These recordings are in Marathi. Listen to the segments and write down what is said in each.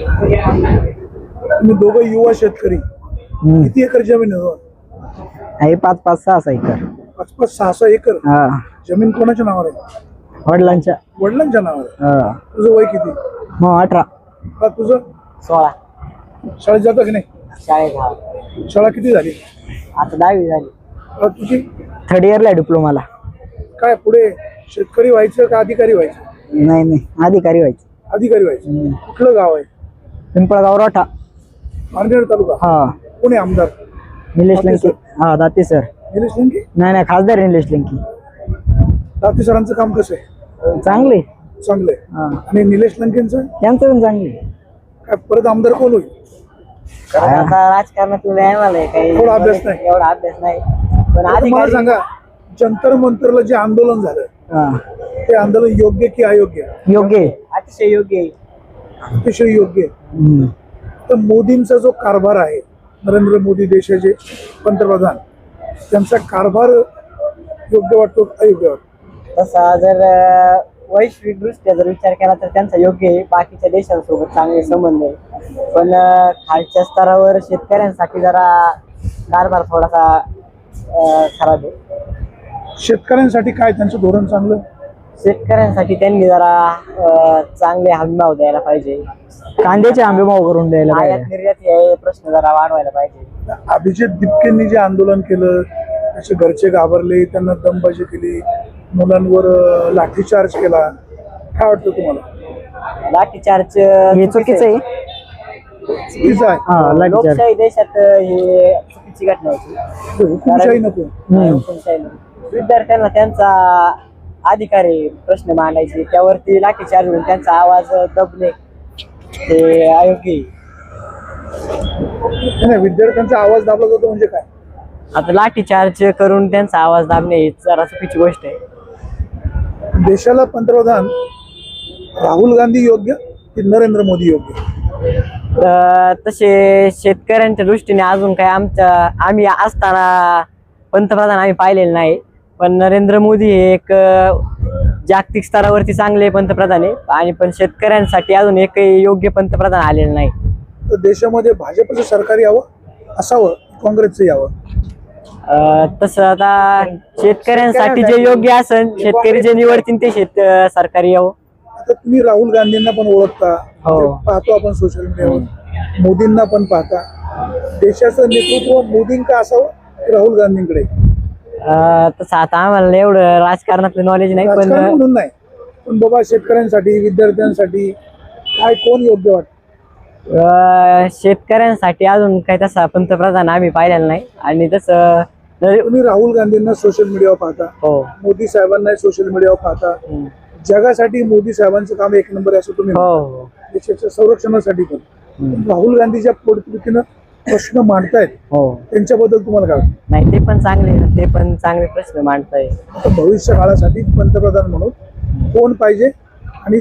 तुम्ही दोघं युवा शेतकरी, किती एकर जमीन आहे? 5-5-6 एकर. 5-5-6 एकर जमीन कोणाच्या नावावर आहे? वडिलांच्या. वडिलांच्या नावावर आहे. तुझं वय किती? 18. तुझं 16. शाळेत जातं की नाही? शाळेत शाळा किती झाली? आता 10वी झाली. तुझी 3rd इयरला डिप्लोमाला. काय पुढे शेतकरी व्हायचं का अधिकारी व्हायचं? नाही, अधिकारी व्हायचं. अधिकारी व्हायचं. कुठलं गाव आहे? पिंपळगाव रोठा, मार्केट तालुका. कोणी आमदार? निलेश लंके. दाती सर. निलेश लंके? नाही, खासदार निलेश लंके. दाती सरांचं काम कसं आहे? चांगले. आणि निलेश लंकेंचं? त्यांचं पण चांगले. काय परत आमदार कोण होईल? आता राजकारणातलं नाही मला काही थोडा अभ्यास नाही. एवढा अभ्यास नाही, पण मला सांगा, जंतर मंतरला जे आंदोलन झालं ते आंदोलन योग्य की अयोग्य? योग्य, अतिशय योग्य. अतिशय योग्य. तर मोदींचा जो कारभार आहे, नरेंद्र मोदी देशाचे पंतप्रधान, त्यांचा कारभार योग्य वाटतो अयोग्य वाटतो? तसा जर वैश्विक दृष्ट्या जर विचार केला तर त्यांचा योग्य आहे. बाकीच्या देशांसोबत चांगले संबंध आहे, पण खालच्या स्तरावर शेतकऱ्यांसाठी जरा कारभार थोडासा खराब आहे. शेतकऱ्यांसाठी काय त्यांचं धोरण चांगलं? शेतकऱ्यांसाठी त्यांनी जरा चांगले हमीभाव द्यायला पाहिजे. कांद्याचे हमीभाव करून द्यायला पाहिजे. निर्यात हे प्रश्न जरा वाढवायला पाहिजे. अभिजित दिपकेंनी जे आंदोलन केलं, त्याचे घरचे घाबरले, त्यांना दमबाजी केली, मुलांवर लाठीचार्ज केला, काय वाटतं तुम्हाला? लाठीचार्ज हे चुकीचं आहे. चुकीचं आहे. लोकशाही देशात हे चुकीची घटना होती. हुकुमशाही नको. विद्यार्थ्यांना त्यांचा अधिकार आहे प्रश्न मांडायचे, त्यावरती लाठीचार्ज होऊन त्यांचा आवाज दबणे हे अयोग्य आहे. नाही, विद्यार्थ्यांचा आवाज दाबला जातो म्हणजे काय? आता लाठीचार्ज करून त्यांचा आवाज दाबणे ही जरा चुकीची गोष्ट आहे. देशाला पंतप्रधान राहुल गांधी योग्य की नरेंद्र मोदी योग्य? तसे शेतकऱ्यांच्या दृष्टीने अजून काय आम्ही असताना पंतप्रधान आम्ही पाहिलेले नाही, पण नरेंद्र मोदी हे एक जागतिक स्तरावरती चांगले पंतप्रधान आहे, आणि पण शेतकऱ्यांसाठी अजून एकही योग्य पंतप्रधान आलेलं नाही. तर देशामध्ये भाजपचं सरकार यावं असावं, काँग्रेसचं यावं? तसं आता शेतकऱ्यांसाठी जे योग्य असेल, शेतकरी जे निवडतील ते सरकारी यावं. आता तुम्ही राहुल गांधींना पण ओळखता, पाहतो आपण सोशल मीडियावर, मोदींना पण पाहता. देशाचं नेतृत्व मोदींका असावं राहुल गांधींकडे? तसं आता आम्हाला एवढं राजकारणातलं नॉलेज नाही, पण म्हणून नाही, पण बाबा शेतकऱ्यांसाठी, विद्यार्थ्यांसाठी काय कोण योग्य वाटतं? शेतकऱ्यांसाठी अजून काही तसा पंतप्रधान आम्ही पाहिलेला नाही. आणि तसं तुम्ही राहुल गांधींना सोशल मीडियावर पाहता, मोदी साहेबांना सोशल मीडियावर पाहता. जगासाठी मोदी साहेबांचं काम एक नंबर आहे असं तुम्ही म्हणता. देशाच्या संरक्षणासाठी पण राहुल गांधी ज्या पद्धतीनं प्रश्न मांडतायत त्यांच्याबद्दल तुम्हाला काय वाटतं? नाही, ते पण चांगले प्रश्न मांडतायत. भविष्य काळासाठी पंतप्रधान म्हणून कोण पाहिजे? आणि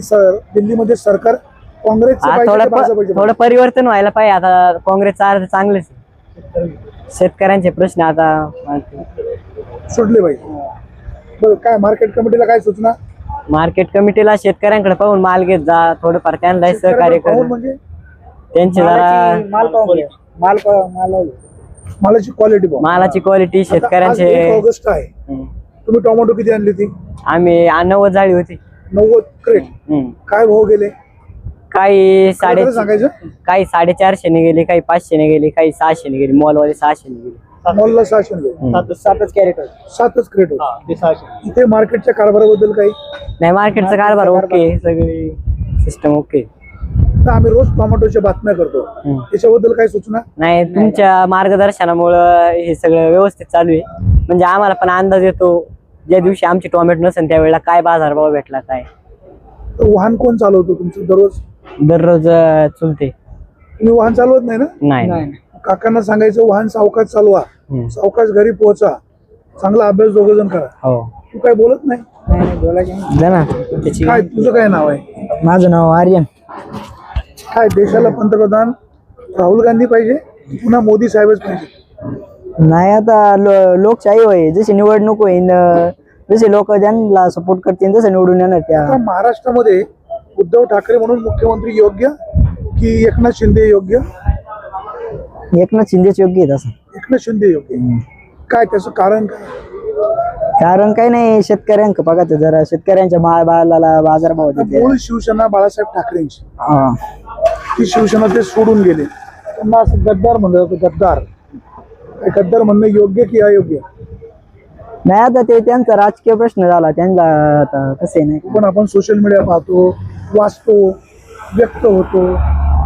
दिल्लीमध्ये सरकार काँग्रेसचं थोडं परिवर्तन व्हायला पाहिजे. आता काँग्रेसचा अर्थ चांगलेच, शेतकऱ्यांचे प्रश्न आता सुटले पाहिजे. बरं, काय मार्केट कमिटीला काय सूचना? मार्केट कमिटीला शेतकऱ्यांकडे पाहून माल घेत जा, थोडंफार त्यांना सहकार्य करून, म्हणजे त्यांचे जरा मालाची क्वालिटी, मालाची क्वालिटी शेतकऱ्यांचे. 1 ऑगस्ट आहे, तुम्ही टोमॅटो किती आणली होती? आम्ही 90 जाळी होती. 90 क्रेट. काय भाव गेले? काही सांगायचं, काही 450 ने गेले, काही 500 ने गेले, काही 600 ने गेले. मॉलवाले 600 ने गेले. मॉलला 600 गेले. 7च कॅरेट. 7च क्रेट होते. इथे मार्केटच्या कारभाराबद्दल काही नाही. मार्केटचा कारभार ओके, सगळी सिस्टम ओके. तर आम्ही रोज टोमॅटोच्या बातम्या करतो, त्याच्याबद्दल काही सूचना? नाही, तुमच्या मार्गदर्शनामुळं हे सगळं व्यवस्थित चालू आहे. म्हणजे आम्हाला पण अंदाज येतो, ज्या दिवशी आमची टोमॅटो नसेल त्यावेळेला काय बाजारभाव भेटला काय. वाहन कोण चालवतो तुमचं दररोज चुलते. तुम्ही वाहन चालवत नाही ना? नाही. काकांना सांगायचं वाहन सावकाश चालवा, सावकाश घरी पोहोचा, चांगला अभ्यास दोघ जण करा. तू काय बोलत नाही? काय तुझं काय नाव आहे? माझं नाव आर्यन. काय देशाला पंतप्रधान राहुल गांधी पाहिजे, पुन्हा मोदी साहेबच पाहिजे? नाही, आता लोकशाही होईल, जशी निवडणूक होईल, जसे लोक ज्यांना सपोर्ट करतील तसं निवडून येणार. त्या महाराष्ट्रामध्ये उद्धव ठाकरे म्हणून मुख्यमंत्री योग्य की एकनाथ शिंदे योग्य? एकनाथ शिंदेच योग्य आहे तसं. एकनाथ शिंदे योग्य. काय त्याचं कारण काय? कारण काही नाही, शेतकऱ्यांक बघा ते जरा, शेतकऱ्यांच्या मालाला बाजारभाव देते. मूळ शिवसेना बाळासाहेब ठाकरेंची, हा. ती शिवसेना ते सोडून गेले. त्यांना असं गद्दार म्हणलं जातं. गद्दार, गद्दार म्हणणं योग्य की अयोग्य? नाही, आता ते त्यांचा राजकीय प्रश्न झाला त्यांना, आता कसं आहे नाही. पण आपण सोशल मीडिया पाहतो, वाचतो, व्यक्त होतो.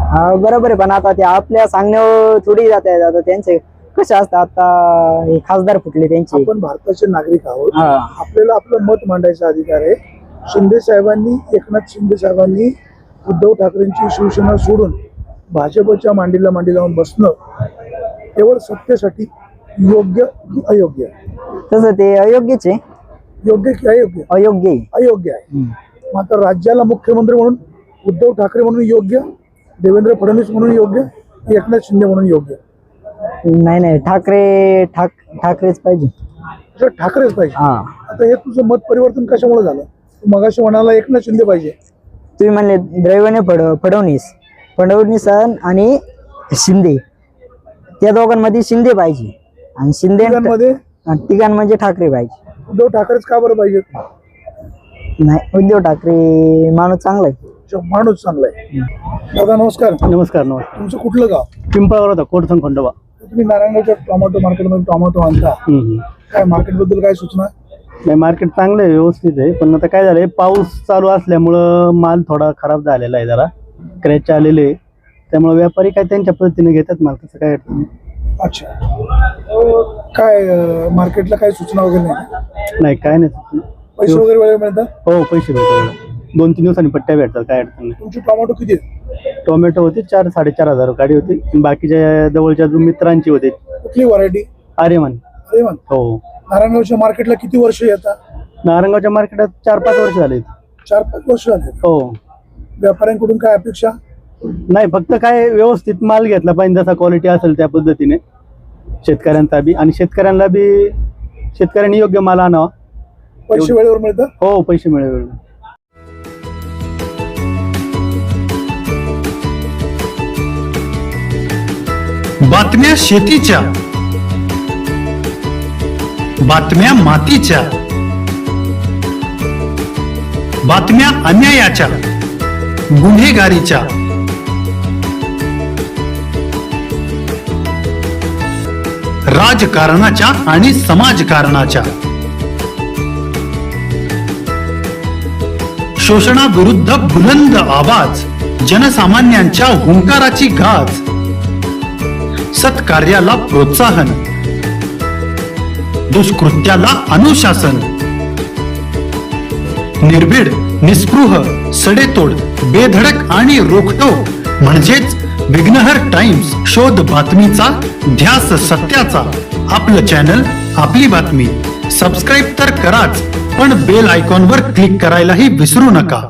हा बरोबर आहे, पण आता ते आपल्या सांगण्यावर थोडी जात आहेत. आता त्यांचे कसे असतात, आता हे खासदार फुटले त्यांचे. आपण भारताचे नागरिक आहोत, हा. आपल्याला आपलं मत मांडायचा अधिकार आहे. शिंदे साहेबांनी, एकनाथ शिंदे साहेबांनी उद्धव ठाकरेंची शिवसेना सोडून भाजपच्या मांडीला मांडी लावून बसणं केवळ सत्तेसाठी योग्य की अयोग्य? तसं ते अयोग्यच आहे. योग्य की अयोग्य? अयोग्य आहे. अयोग्य आहे. मग आता राज्याला मुख्यमंत्री म्हणून उद्धव ठाकरे म्हणून योग्य, देवेंद्र फडणवीस म्हणून योग्य, एकनाथ शिंदे म्हणून योग्य? नाही नाही, ठाकरेच पाहिजे. असं ठाकरेच पाहिजे. हा. आता हे तुझं मत परिवर्तन कशामुळे झालं? तू मगाशी म्हणाला एकनाथ शिंदे पाहिजे. तुम्ही म्हणले दैवाने फडणवीस आणि शिंदे, त्या दोघांमध्ये शिंदे पाहिजे आणि तिघांमध्ये तिघांमध्ये ठाकरे पाहिजे. उद्धव ठाकरेच का बरं पाहिजे? नाही, उद्धव ठाकरे माणूस चांगला आहे. माणूस चांगला आहे. दादा नमस्कार. नमस्कार. नमस्कार. तुमचं कुठलं गाव? पिंपळावर होता, कोटसंग खंडोबा. तुम्ही नारायणगावच्या टोमॅटो मार्केटमध्ये टोमॅटो आणता, काय मार्केट बद्दल काय सूचना? नाही, मार्केट चांगलं आहे, व्यवस्थित आहे. पण आता काय झालंय, पाऊस चालू असल्यामुळं माल थोडा खराब झालेला आहे, जरा क्रॅच आलेले, त्यामुळे व्यापारी काय त्यांच्या पद्धतीने घेतात माल, तसं काय अडचण नाही. अच्छा, काय मार्केटला काय सूचना वगैरे नाही? नाही, काय नाही. पैसे वगैरे वेळेवर मिळतात? हो, पैसे भेटतात. 2-3 दिवसांनी पट्ट्या भेटतात, काय अडचण नाही. तुमची टोमॅटो किती आहे? टोमॅटो होते 4-4.5 गाडी होती. बाकीच्या जवळच्या मित्रांची होते. कुठली व्हरायटी? आर्यमान. अरेमान. हो. नारायणगावच्या मार्केटला किती वर्ष येतात? नारायणगावच्या मार्केटात 4-5 वर्ष झाले. 4-5 वर्ष झाले. हो. व्यापाऱ्यांकडून काय अपेक्षा? नाही, फक्त काय व्यवस्थित माल घेतला पाहिजे, जसा क्वालिटी असेल त्या पद्धतीने शेतकऱ्यांचा बी, आणि शेतकऱ्यांना बी, शेतकऱ्यांनी योग्य माल आणावा. पैसे वेळेवर मिळतात? हो, पैसे मिळेल. बातम्या शेतीच्या, बातम्या मातीच्या, बातम्या अन्यायाच्या, गुन्हेगारीच्या, राजकारणाच्या आणि समाजकारणाच्या, शोषणाविरुद्ध बुलंद आवाज, जनसामान्यांच्या हुंकाराची गाज, सत्कार्याला प्रोत्साहन, दुष्कृत्याला अनुशासन, निर्भीड, निस्पृह, सडेतोड, बेधडक आणि रोखठोक म्हणजेच विघ्नहर टाइम्स. शोध बातमीचा, ध्यास सत्याचा. आपलं चॅनल, आपली बातमी. सबस्क्राईब तर कराच, पण बेल आयकॉनवर क्लिक करायलाही विसरू नका.